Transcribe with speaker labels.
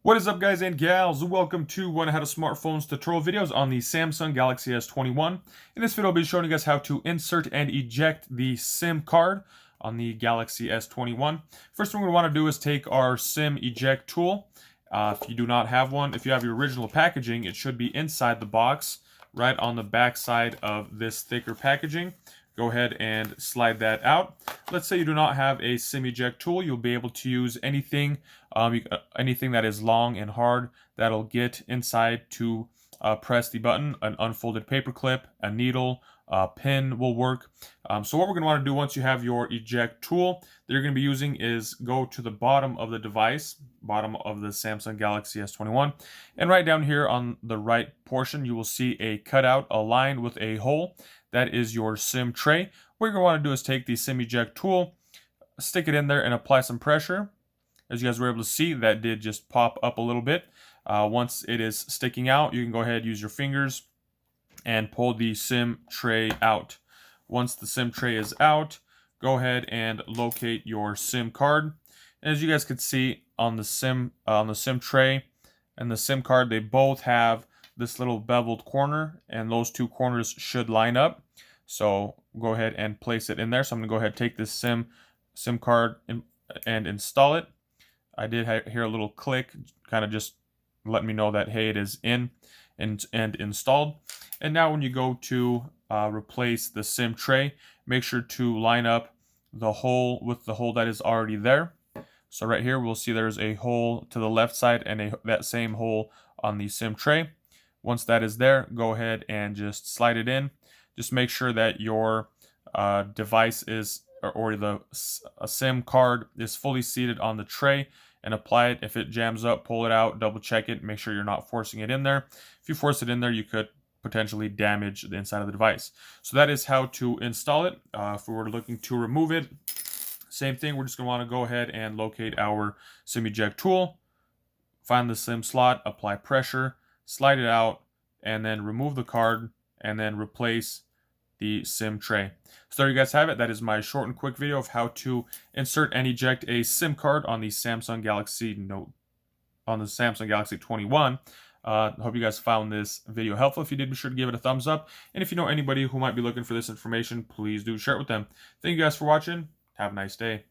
Speaker 1: What is up, guys and gals? Welcome to One How to Smartphones tutorial videos on the Samsung Galaxy S21. In this video, I'll be showing you guys how to insert and eject the SIM card on the Galaxy S21. First thing we want to do is take our SIM eject tool. If you do not have one, if you have your original packaging, it should be inside the box, right on the back side of this thicker packaging. Go ahead and slide that out. Let's say you do not have a SIM eject tool. You'll be able to use anything that is long and hard that'll get inside to press the button. An unfolded paper clip, a needle, a pin will work. So what we're going to want to do once you have your eject tool that you're going to be using is go to the bottom of the device, bottom of the Samsung Galaxy S21, and right down here on the right portion you will see a cutout, a line with a hole. That is your SIM tray. What you're going to want to do is take the SIM eject tool, stick it in there and apply some pressure. As you guys were able to see, that did just pop up a little bit. Once it is sticking out, you can go ahead and use your fingers and pull the SIM tray out. Once the SIM tray is out, go ahead and locate your SIM card. And as you guys can see on the SIM tray and the SIM card, they both have this little beveled corner, and those two corners should line up. So go ahead and place it in there. So I'm going to go ahead and take this SIM card and install it. I did hear a little click, kind of just letting me know that, hey, it is in and installed. And now when you go to replace the SIM tray, make sure to line up the hole with the hole that is already there. So right here, we'll see there's a hole to the left side and that same hole on the SIM tray. Once that is there, go ahead and just slide it in. Just make sure that your device is, or the SIM card is fully seated on the tray, and apply it. If it jams up, pull it out, double check it, make sure you're not forcing it in there. If you force it in there, you could potentially damage the inside of the device. So that is how to install it. If we were looking to remove it, same thing. We're just going to want to go ahead and locate our SIM eject tool, find the SIM slot, apply pressure, slide it out, and then remove the card, and then replace the SIM tray. So there you guys have it. That is my short and quick video of how to insert and eject a SIM card on the Samsung Galaxy 21. Hope you guys found this video helpful. If you did, be sure to give it a thumbs up. And if you know anybody who might be looking for this information, please do share it with them. Thank you guys for watching. Have a nice day.